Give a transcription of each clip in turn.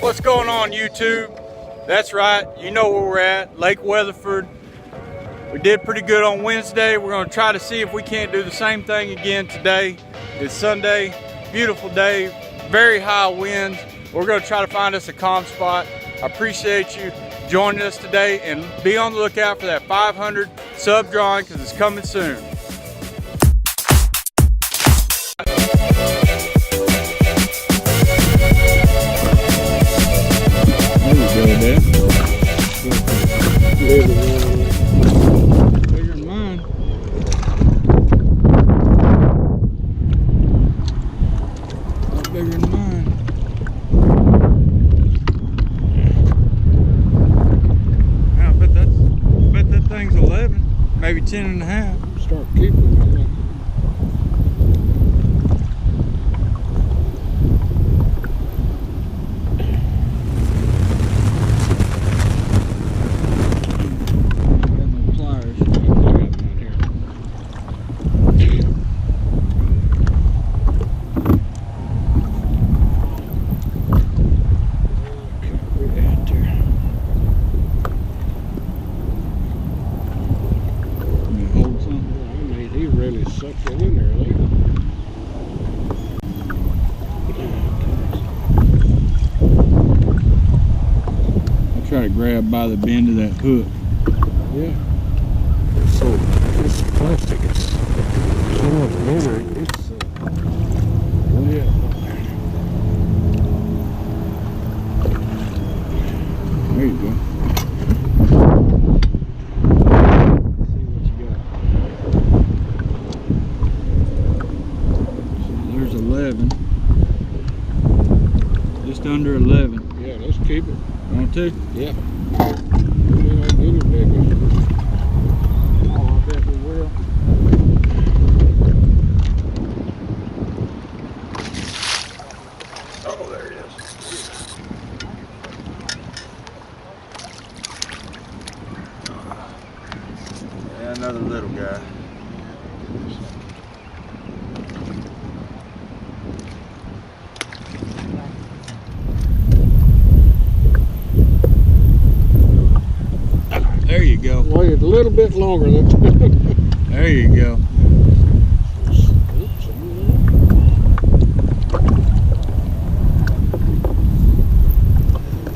What's going on, YouTube? That's right, you know where we're at, Lake Weatherford. We did pretty good on Wednesday. We're going to try to see if we can't do the same thing again today. It's Sunday, beautiful day, very high winds. We're going to try to find us a calm spot. I appreciate you joining us today, and be on the lookout for that 500 sub drawing because it's coming soon. There we go, bigger than mine. Not bigger than mine. I bet that thing's 11, maybe 10 and a half. Start keeping that one. Try to grab by the bend of that hook. Yeah. So this plastic is so lighter. It's yeah. There you go. See what you got. So there's 11. Just under 11. Yeah, let's keep it. Want to? Yeah. We may not get it bigger. Oh, I bet we will. Oh, there it is. Yeah, another little guy. There you go. Wait a little bit longer. There you go.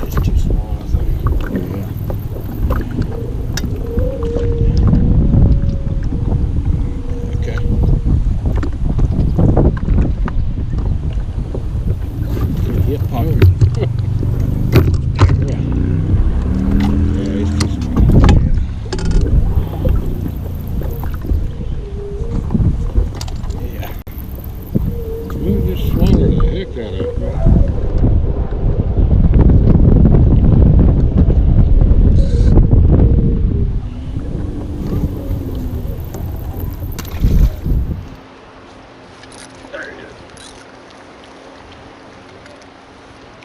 It's too small, I think. Yeah. Okay. Get pocket.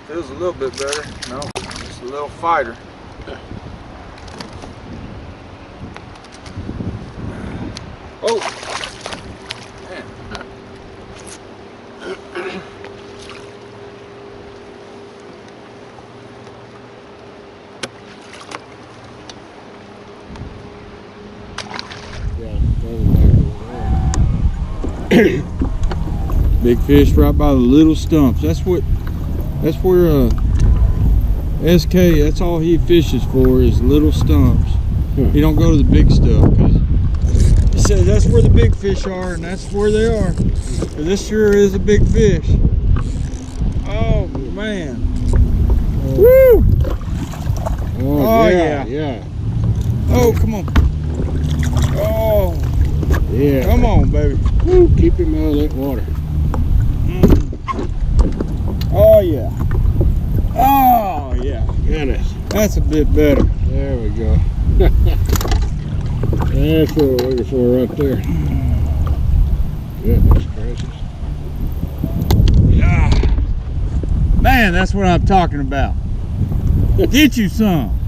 Feels a little bit better. No, just a little fighter. Oh! Man. Big fish right by the little stumps. That's where SK, that's all he fishes for, is little stumps. He don't go to the big stuff. He says that's where the big fish are, and that's where they are. But this sure is a big fish. Oh man. Woo! Oh yeah. Oh, come on. Oh. Yeah. Come on, baby. Woo, keep him out of that water. Oh yeah. Oh yeah. Goodness. That's a bit better. There we go. That's what we're looking for right there. Goodness gracious. Ah. Man, that's what I'm talking about. Get you some.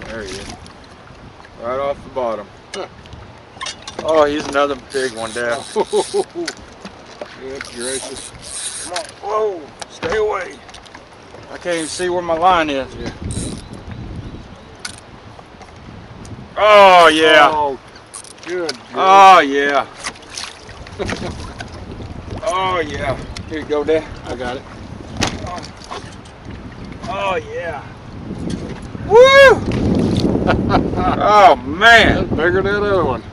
There he is. Right off the bottom. Oh, he's another big one, Dad. Good gracious. Come on. Whoa, stay away. I can't even see where my line is. Yeah. Oh, yeah. Oh, good. Oh, yeah. Oh, yeah. Here you go, Dad. I got it. Oh, yeah. Woo! Oh, man. That's bigger than that other one.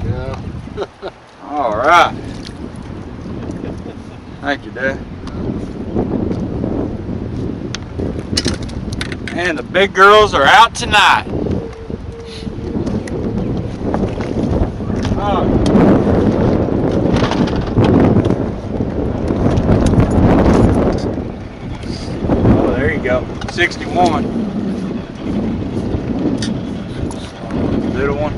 Yeah. All right. Thank you, Dad. And the big girls are out tonight. Oh, there you go. 61. Little one.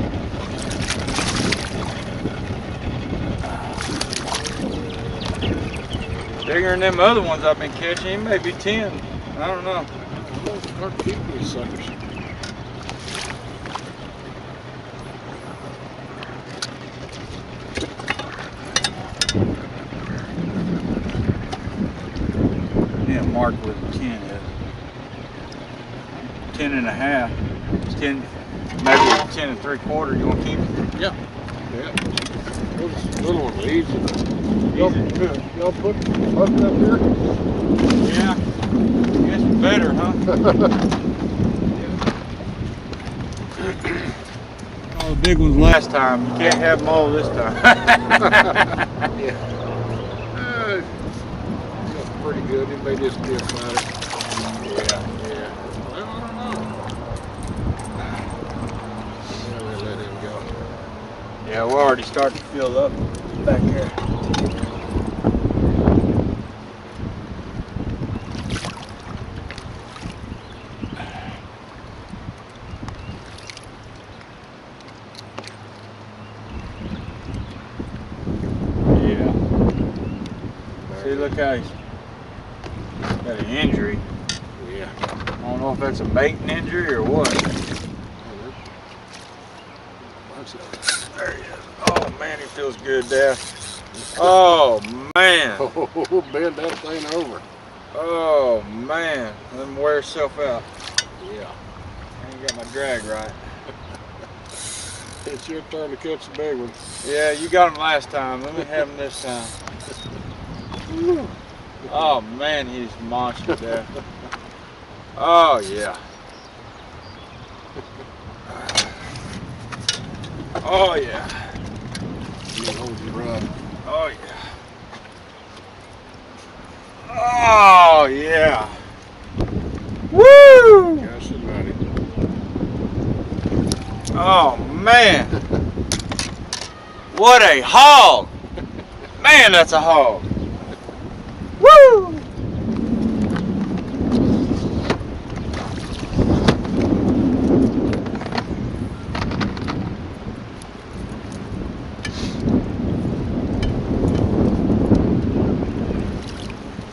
Bigger than them other ones I've been catching. He may be 10. I don't know. Start keeping these suckers. Yeah, mark what 10 is. 10 and a half. 10, maybe 10 and 3/4. You want to keep it? Yeah. Yeah. Those little ones are easy. Y'all put up here? Yeah. I guess we better, huh? All the big ones last time. You can't have them all this time. Yeah. That's pretty good. It may just be a fighter. Yeah. Well, I don't know. Yeah, we'll let him go. Yeah, we're already starting to fill up back here. Yeah. See, look how he's got an injury. Yeah. I don't know if that's a baiting injury or what. There he is. Oh man, he feels good, Dad. Oh man. Oh, bend that thing over. Oh man. Let him wear himself out. Yeah. I ain't got my drag right. It's your turn to catch the big one. Yeah, you got him last time. Let me have him this time. Oh man, he's a monster, Dad. Oh yeah. Oh yeah. You hold your rod. Oh yeah. Oh yeah. Woo! Gosh almighty. Oh man. What a hog. Man, that's a hog. Woo!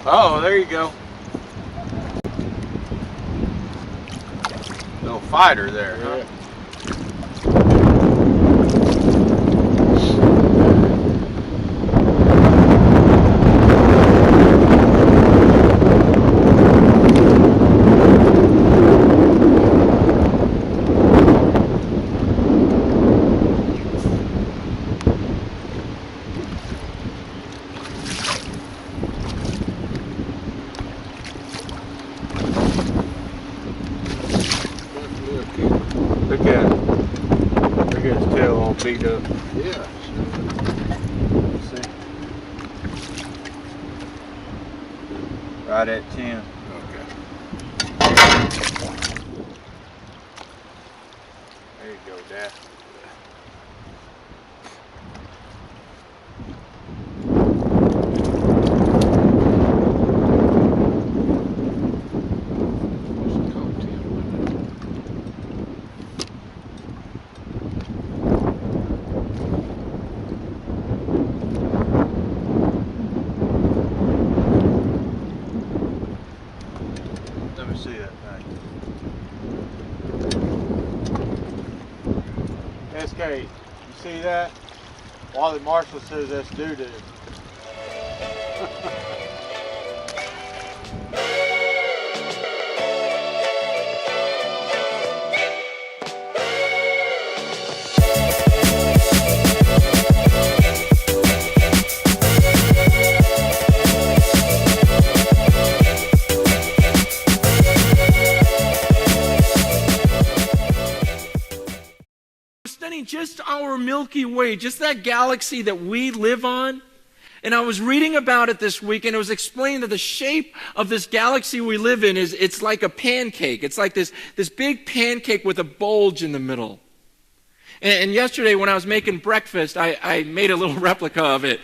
Oh, there you go. Little fighter there, huh? Look at his tail all beat up. Yeah. See? Right at 10. Okay. There you go, Dad. Let me see that thing. Okay, you see that? Wally Marshall says that's doo-doo. Studying just our Milky Way, just that galaxy that we live on. And I was reading about it this week, and it was explained that the shape of this galaxy we live in it's like a pancake. It's like this big pancake with a bulge in the middle. And yesterday when I was making breakfast, I made a little replica of it.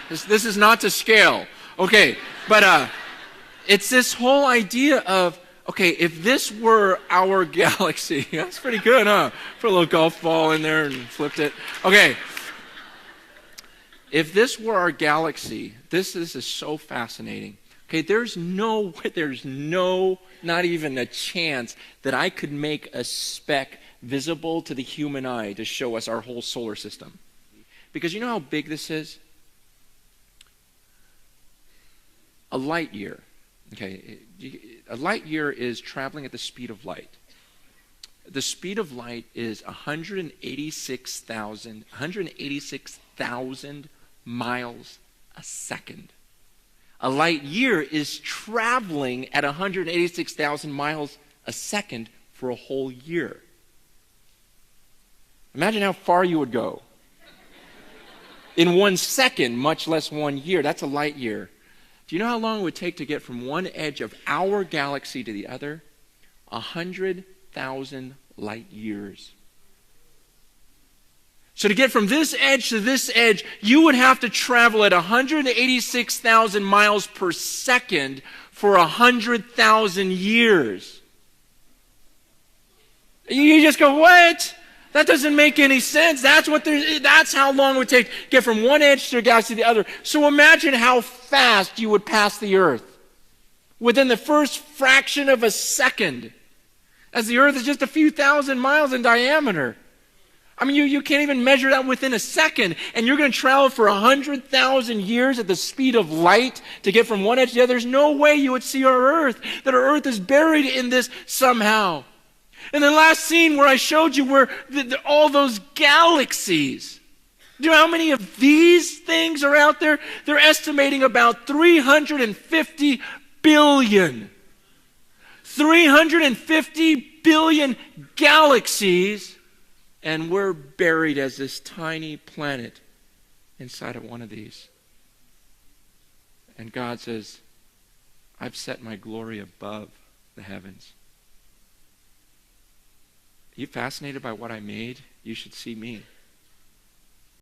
This is not to scale, okay? But it's this whole idea of, okay, if this were our galaxy, that's pretty good, huh? Put a little golf ball in there and flipped it. Okay. If this were our galaxy, this is so fascinating. Okay, there's no, not even a chance that I could make a speck visible to the human eye to show us our whole solar system. Because you know how big this is? A light year. Okay, a light year is traveling at the speed of light. The speed of light is 186,000 miles a second. A light year is traveling at 186,000 miles a second for a whole year. Imagine how far you would go. In 1 second, much less 1 year. That's a light year. Do you know how long it would take to get from one edge of our galaxy to the other? 100,000 light years. So to get from this edge to this edge, you would have to travel at 186,000 miles per second for 100,000 years. You just go, what? That doesn't make any sense. That's how long it would take to get from one edge to the galaxy to the other. So imagine how fast you would pass the Earth within the first fraction of a second, as the Earth is just a few thousand miles in diameter. I mean, you can't even measure that within a second, and you're going to travel for 100,000 years at the speed of light to get from one edge to the other. There's no way you would see our Earth, that our Earth is buried in this somehow. And the last scene where I showed you were all those galaxies. Do you know how many of these things are out there? They're estimating about 350 billion. 350 billion galaxies, and we're buried as this tiny planet inside of one of these. And God says, I've set my glory above the heavens. Are you fascinated by what I made? You should see me.